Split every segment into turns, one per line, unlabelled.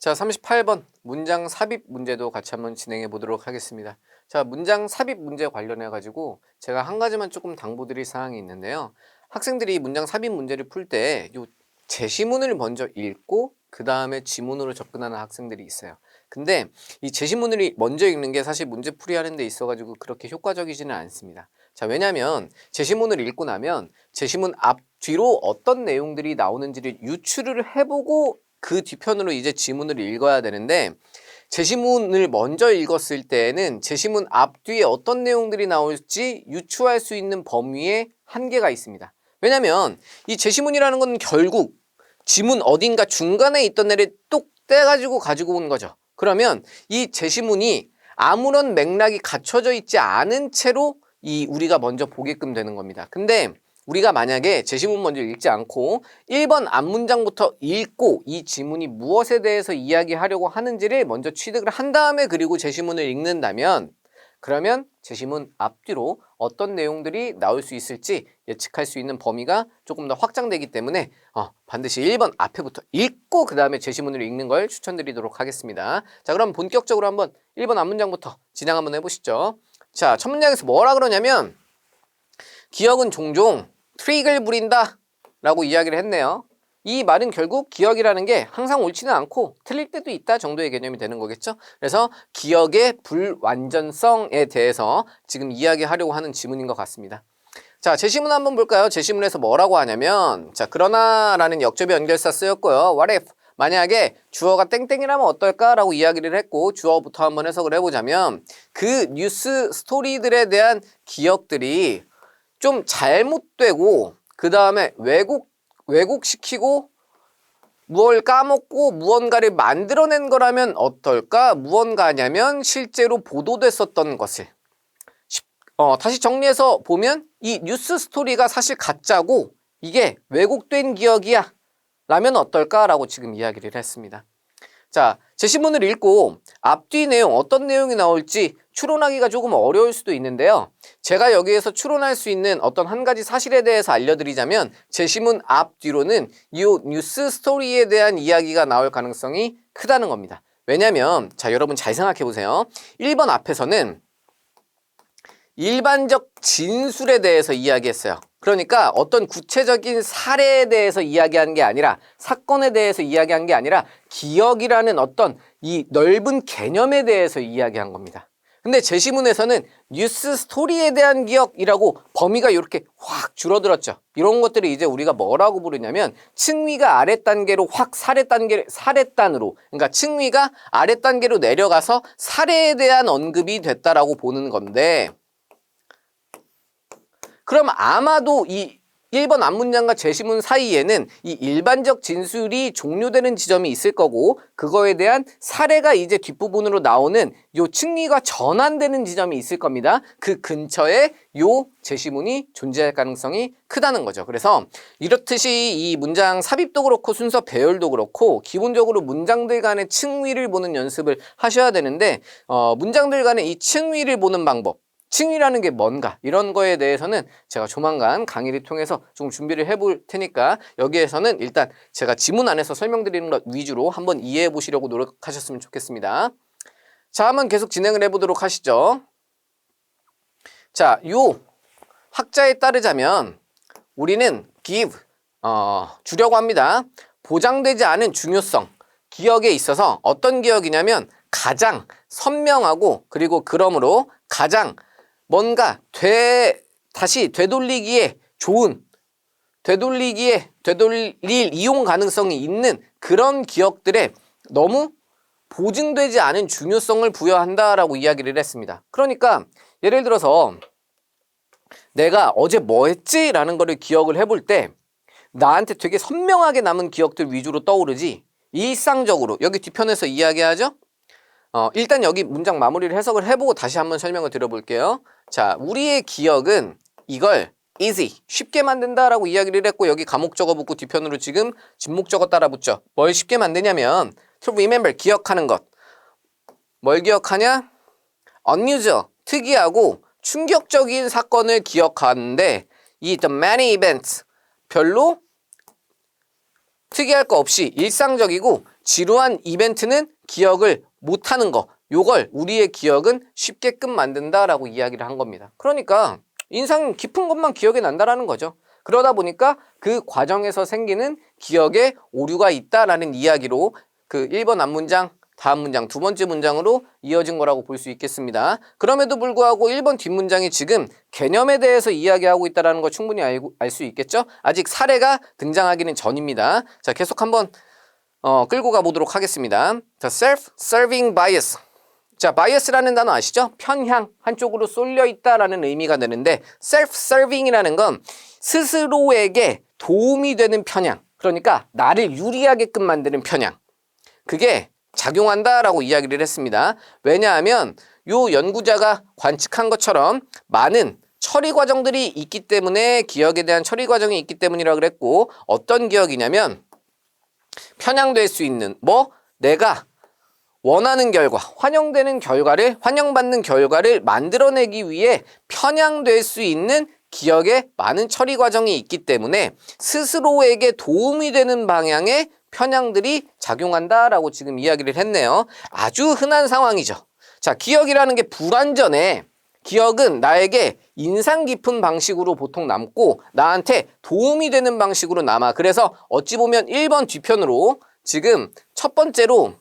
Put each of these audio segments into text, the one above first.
자, 38번 문장 삽입 문제도 같이 한번 진행해 보도록 하겠습니다. 자, 문장 삽입 문제 관련해 가지고 제가 한 가지만 조금 당부드릴 사항이 있는데요. 학생들이 문장 삽입 문제를 풀 때 요 제시문을 먼저 읽고 그 다음에 지문으로 접근하는 학생들이 있어요. 근데 이 제시문을 먼저 읽는 게 사실 문제 풀이하는 데 있어 가지고 그렇게 효과적이지는 않습니다. 자, 왜냐하면 제시문을 읽고 나면 제시문 앞 뒤로 어떤 내용들이 나오는지를 유추를 해보고 그 뒤편으로 이제 지문을 읽어야 되는데, 제시문을 먼저 읽었을 때에는 제시문 앞뒤에 어떤 내용들이 나올지 유추할 수 있는 범위에 한계가 있습니다. 왜냐하면 이 제시문이라는 건 결국 지문 어딘가 중간에 있던 애를 똑 떼가지고 가지고 온 거죠. 그러면 이 제시문이 아무런 맥락이 갖춰져 있지 않은 채로 우리가 먼저 보게끔 되는 겁니다. 근데 우리가 만약에 제시문 먼저 읽지 않고 1번 앞문장부터 읽고 이 지문이 무엇에 대해서 이야기하려고 하는지를 먼저 취득을 한 다음에 그리고 제시문을 읽는다면, 그러면 제시문 앞뒤로 어떤 내용들이 나올 수 있을지 예측할 수 있는 범위가 조금 더 확장되기 때문에 반드시 1번 앞에부터 읽고 그 다음에 제시문을 읽는 걸 추천드리도록 하겠습니다. 자, 그럼 본격적으로 한번 1번 앞문장부터 진행 한번 해보시죠. 자, 첫 문장에서 뭐라 그러냐면, 기억은 종종 트릭을 부린다 라고 이야기를 했네요. 이 말은 결국 기억이라는 게 항상 옳지는 않고 틀릴 때도 있다 정도의 개념이 되는 거겠죠. 그래서 기억의 불완전성에 대해서 지금 이야기하려고 하는 지문인 것 같습니다. 자, 제시문 한번 볼까요? 제시문에서 뭐라고 하냐면, 자, 그러나 라는 역접의 연결사 쓰였고요. What if? 만약에 주어가 땡땡이라면 어떨까? 라고 이야기를 했고, 주어부터 한번 해석을 해보자면, 그 뉴스 스토리들에 대한 기억들이 좀 잘못되고 그 다음에 왜곡시키고 무엇을 까먹고 무언가를 만들어낸 거라면 어떨까? 무언가냐면 실제로 보도됐었던 것을. 다시 정리해서 보면 이 뉴스 스토리가 사실 가짜고 이게 왜곡된 기억이야 라면 어떨까라고 지금 이야기를 했습니다. 자, 제시문을 읽고 앞뒤 내용, 어떤 내용이 나올지 추론하기가 조금 어려울 수도 있는데요. 제가 여기에서 추론할 수 있는 어떤 한 가지 사실에 대해서 알려드리자면, 제시문 앞뒤로는 이 뉴스 스토리에 대한 이야기가 나올 가능성이 크다는 겁니다. 왜냐면, 자, 여러분 잘 생각해 보세요. 1번 앞에서는 일반적 진술에 대해서 이야기했어요. 그러니까 어떤 구체적인 사례에 대해서 이야기한 게 아니라, 사건에 대해서 이야기한 게 아니라 기억이라는 어떤 이 넓은 개념에 대해서 이야기한 겁니다. 근데 제시문에서는 뉴스 스토리에 대한 기억이라고 범위가 이렇게 확 줄어들었죠. 이런 것들을 이제 우리가 뭐라고 부르냐면 층위가 아랫단계로 확 사례단으로, 그러니까 층위가 아랫단계로 내려가서 사례에 대한 언급이 됐다라고 보는 건데, 그럼 아마도 이 1번 앞문장과 제시문 사이에는 이 일반적 진술이 종료되는 지점이 있을 거고, 그거에 대한 사례가 이제 뒷부분으로 나오는 요 층위가 전환되는 지점이 있을 겁니다. 그 근처에 요 제시문이 존재할 가능성이 크다는 거죠. 그래서 이렇듯이 이 문장 삽입도 그렇고 순서 배열도 그렇고 기본적으로 문장들 간의 층위를 보는 연습을 하셔야 되는데, 문장들 간의 이 층위를 보는 방법, 층위라는 게 뭔가, 이런 거에 대해서는 제가 조만간 강의를 통해서 좀 준비를 해볼 테니까 여기에서는 일단 제가 지문 안에서 설명드리는 것 위주로 한번 이해해 보시려고 노력하셨으면 좋겠습니다. 자, 한번 계속 진행을 해보도록 하시죠. 자, 요 학자에 따르자면 우리는 give, 주려고 합니다. 보장되지 않은 중요성, 기억에 있어서 어떤 기억이냐면 가장 선명하고, 그리고 그러므로 가장 뭔가 다시 되돌리기에 좋은, 되돌릴 이용 가능성이 있는 그런 기억들에 너무 보증되지 않은 중요성을 부여한다라고 이야기를 했습니다. 그러니까 예를 들어서 내가 어제 뭐 했지? 라는 거를 기억을 해볼 때 나한테 되게 선명하게 남은 기억들 위주로 떠오르지, 일상적으로 여기 뒤편에서 이야기하죠? 일단 여기 문장 마무리를 해석을 해보고 다시 한번 설명을 드려볼게요. 자, 우리의 기억은 이걸 easy, 쉽게 만든다라고 이야기를 했고, 여기 감목 적어붙고 뒤편으로 지금 진목 적어 따라 붙죠. 뭘 쉽게 만드냐면 to remember, 기억하는 것. 뭘 기억하냐? unusual, 특이하고 충격적인 사건을 기억하는데, 이 the many events, 별로 특이할 거 없이 일상적이고 지루한 이벤트는 기억을 못하는 거. 요걸 우리의 기억은 쉽게끔 만든다라고 이야기를 한 겁니다. 그러니까 인상 깊은 것만 기억에 난다라는 거죠. 그러다 보니까 그 과정에서 생기는 기억에 오류가 있다라는 이야기로 그 1번 앞문장, 다음 문장, 두 번째 문장으로 이어진 거라고 볼 수 있겠습니다. 그럼에도 불구하고 1번 뒷문장이 지금 개념에 대해서 이야기하고 있다는 거 충분히 알 수 있겠죠? 아직 사례가 등장하기는 전입니다. 자, 계속 한번 끌고 가보도록 하겠습니다. 자, self-serving bias. 자, bias라는 단어 아시죠? 편향, 한쪽으로 쏠려 있다라는 의미가 되는데 self-serving이라는 건 스스로에게 도움이 되는 편향, 그러니까 나를 유리하게끔 만드는 편향, 그게 작용한다라고 이야기를 했습니다. 왜냐하면 요 연구자가 관측한 것처럼 많은 처리 과정들이 있기 때문에 기억에 대한 처리 과정이 있기 때문이라고 그랬고, 어떤 기억이냐면 편향될 수 있는 내가 원하는 결과, 환영받는 결과를 만들어내기 위해 편향될 수 있는 기억에 많은 처리 과정이 있기 때문에 스스로에게 도움이 되는 방향의 편향들이 작용한다라고 지금 이야기를 했네요. 아주 흔한 상황이죠. 자, 기억이라는 게 불완전해. 기억은 나에게 인상 깊은 방식으로 보통 남고 나한테 도움이 되는 방식으로 남아. 그래서 어찌 보면 1번 뒤편으로 지금 첫 번째로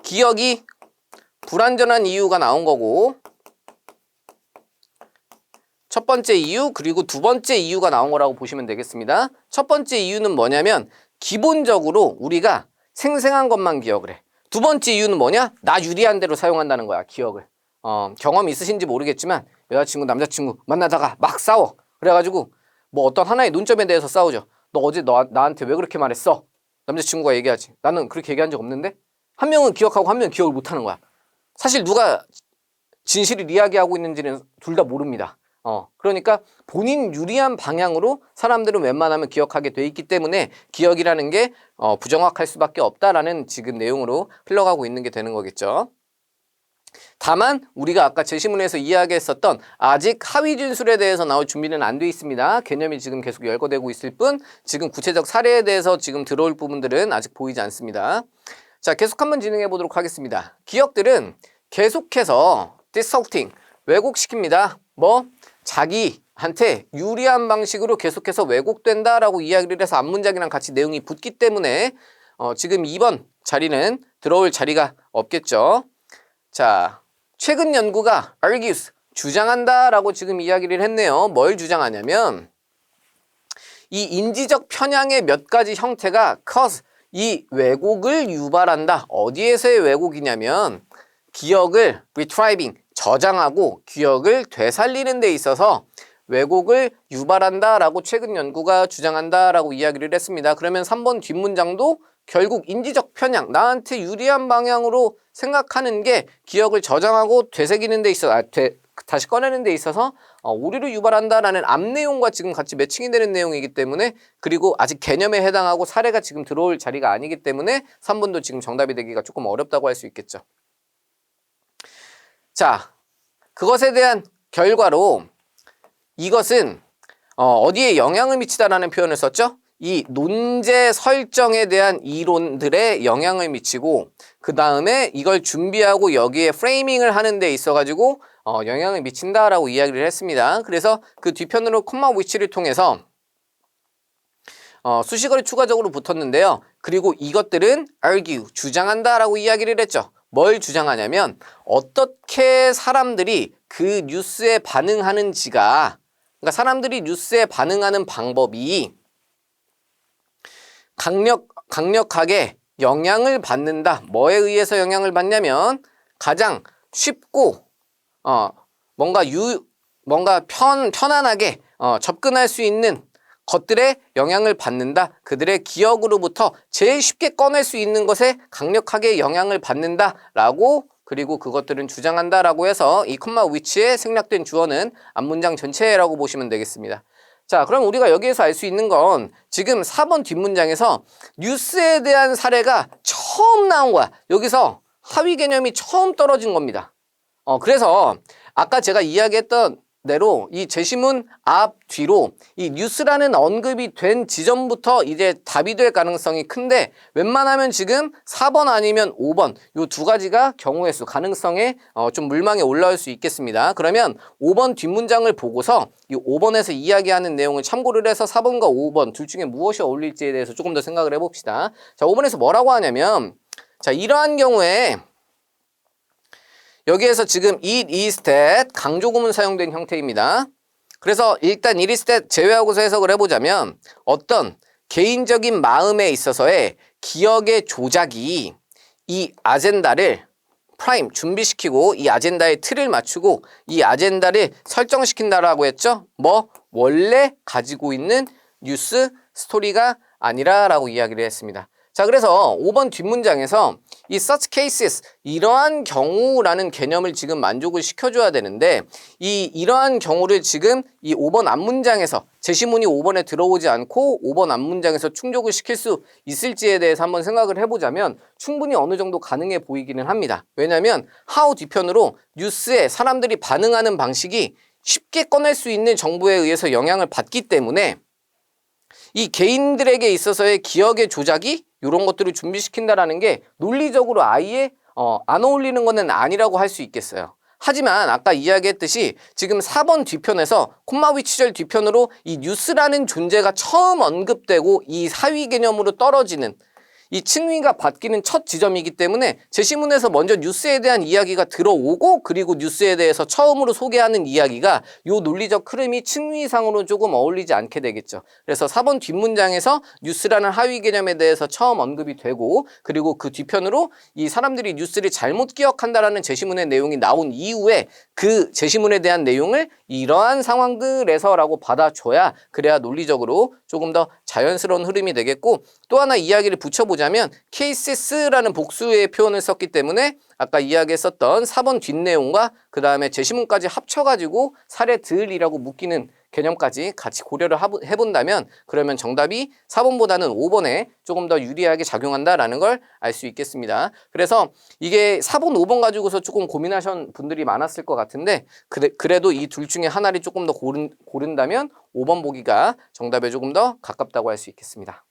기억이 불완전한 이유가 나온 거고, 첫 번째 이유 그리고 두 번째 이유가 나온 거라고 보시면 되겠습니다. 첫 번째 이유는 뭐냐면 기본적으로 우리가 생생한 것만 기억을 해. 두 번째 이유는 뭐냐? 나 유리한 대로 사용한다는 거야, 기억을. 경험 있으신지 모르겠지만 여자친구, 남자친구 만나다가 막 싸워. 그래가지고 어떤 하나의 논점에 대해서 싸우죠. 너 어제 나한테 왜 그렇게 말했어? 남자친구가 얘기하지. 나는 그렇게 얘기한 적 없는데? 한 명은 기억하고 한 명은 기억을 못하는 거야. 사실 누가 진실을 이야기하고 있는지는 둘 다 모릅니다. 그러니까 본인 유리한 방향으로 사람들은 웬만하면 기억하게 돼 있기 때문에 기억이라는 게 부정확할 수밖에 없다라는 지금 내용으로 흘러가고 있는 게 되는 거겠죠. 다만 우리가 아까 제시문에서 이야기했었던 아직 하위 진술에 대해서 나올 준비는 안 돼 있습니다. 개념이 지금 계속 열거되고 있을 뿐 지금 구체적 사례에 대해서 지금 들어올 부분들은 아직 보이지 않습니다. 자, 계속 한번 진행해 보도록 하겠습니다. 기억들은 계속해서 distorting, 왜곡시킵니다. 자기한테 유리한 방식으로 계속해서 왜곡된다라고 이야기를 해서 앞문장이랑 같이 내용이 붙기 때문에 지금 2번 자리는 들어올 자리가 없겠죠. 자, 최근 연구가 argues, 주장한다라고 지금 이야기를 했네요. 뭘 주장하냐면 이 인지적 편향의 몇 가지 형태가 cause, 이 왜곡을 유발한다. 어디에서의 왜곡이냐면 기억을 retrieving, 저장하고 기억을 되살리는 데 있어서 왜곡을 유발한다라고 최근 연구가 주장한다라고 이야기를 했습니다. 그러면 3번 뒷문장도 결국 인지적 편향, 나한테 유리한 방향으로 생각하는 게 기억을 저장하고 되새기는 데 있어서 다시 꺼내는 데 있어서 오류를 유발한다라는 앞 내용과 지금 같이 매칭이 되는 내용이기 때문에, 그리고 아직 개념에 해당하고 사례가 지금 들어올 자리가 아니기 때문에 3번도 지금 정답이 되기가 조금 어렵다고 할 수 있겠죠. 자, 그것에 대한 결과로 이것은 어디에 영향을 미치다라는 표현을 썼죠? 이 논제 설정에 대한 이론들에 영향을 미치고 그 다음에 이걸 준비하고 여기에 프레이밍을 하는 데 있어가지고 영향을 미친다라고 이야기를 했습니다. 그래서 그 뒤편으로 콤마 위치를 통해서 수식어를 추가적으로 붙었는데요. 그리고 이것들은 argue, 주장한다라고 이야기를 했죠. 뭘 주장하냐면 어떻게 사람들이 그 뉴스에 반응하는지가, 그러니까 사람들이 뉴스에 반응하는 방법이 강력하게 영향을 받는다. 뭐에 의해서 영향을 받냐면 가장 쉽고 뭔가 편안하게 접근할 수 있는 것들에 영향을 받는다. 그들의 기억으로부터 제일 쉽게 꺼낼 수 있는 것에 강력하게 영향을 받는다라고, 그리고 그것들은 주장한다라고 해서 이 콤마 위치에 생략된 주어는 앞문장 전체라고 보시면 되겠습니다. 자, 그럼 우리가 여기에서 알 수 있는 건 지금 4번 뒷문장에서 뉴스에 대한 사례가 처음 나온 거야. 여기서 하위 개념이 처음 떨어진 겁니다. 그래서 아까 제가 이야기했던 대로 이 제시문 앞 뒤로 이 뉴스라는 언급이 된 지점부터 이제 답이 될 가능성이 큰데 웬만하면 지금 4번 아니면 5번 요 두 가지가 경우의 수 가능성에 좀 물망에 올라올 수 있겠습니다. 그러면 5번 뒷문장을 보고서 이 5번에서 이야기하는 내용을 참고를 해서 4번과 5번 둘 중에 무엇이 어울릴지에 대해서 조금 더 생각을 해봅시다. 자, 5번에서 뭐라고 하냐면 자, 이러한 경우에 여기에서 지금 it is that 강조구문 사용된 형태입니다. 그래서 일단 it is that 제외하고서 해석을 해보자면 어떤 개인적인 마음에 있어서의 기억의 조작이 이 아젠다를 프라임 준비시키고 이 아젠다의 틀을 맞추고 이 아젠다를 설정시킨다라고 했죠. 뭐 원래 가지고 있는 뉴스 스토리가 아니라라고 이야기를 했습니다. 자, 그래서 5번 뒷문장에서 이 such cases 이러한 경우라는 개념을 지금 만족을 시켜줘야 되는데 이러한 경우를 지금 이 5번 앞문장에서 제시문이 5번에 들어오지 않고 5번 앞문장에서 충족을 시킬 수 있을지에 대해서 한번 생각을 해보자면 충분히 어느 정도 가능해 보이기는 합니다. 왜냐하면 how 뒤편으로 뉴스에 사람들이 반응하는 방식이 쉽게 꺼낼 수 있는 정보에 의해서 영향을 받기 때문에 이 개인들에게 있어서의 기억의 조작이 이런 것들을 준비시킨다라는 게 논리적으로 아예 안 어울리는 거는 아니라고 할 수 있겠어요. 하지만 아까 이야기했듯이 지금 4번 뒤편에서 콤마 위치절 뒤편으로 이 뉴스라는 존재가 처음 언급되고 이 사위 개념으로 떨어지는 이 칭의가 바뀌는 첫 지점이기 때문에 제시문에서 먼저 뉴스에 대한 이야기가 들어오고 그리고 뉴스에 대해서 처음으로 소개하는 이야기가 요 논리적 흐름이 칭의상으로 조금 어울리지 않게 되겠죠. 그래서 4번 뒷문장에서 뉴스라는 하위 개념에 대해서 처음 언급이 되고 그리고 그 뒤편으로 이 사람들이 뉴스를 잘못 기억한다라는 제시문의 내용이 나온 이후에 그 제시문에 대한 내용을 이러한 상황들에서라고 받아줘야 그래야 논리적으로 조금 더 자연스러운 흐름이 되겠고 또 하나 이야기를 붙여보자면 cases라는 복수의 표현을 썼기 때문에 아까 이야기했었던 4번 뒷내용과 그 다음에 제시문까지 합쳐가지고 사례들이라고 묶이는 개념까지 같이 고려를 해본다면 그러면 정답이 4번보다는 5번에 조금 더 유리하게 작용한다라는 걸 알 수 있겠습니다. 그래서 이게 4번, 5번 가지고서 조금 고민하신 분들이 많았을 것 같은데 그래도 이 둘 중에 하나를 조금 더 고른다면 5번 보기가 정답에 조금 더 가깝다고 할 수 있겠습니다.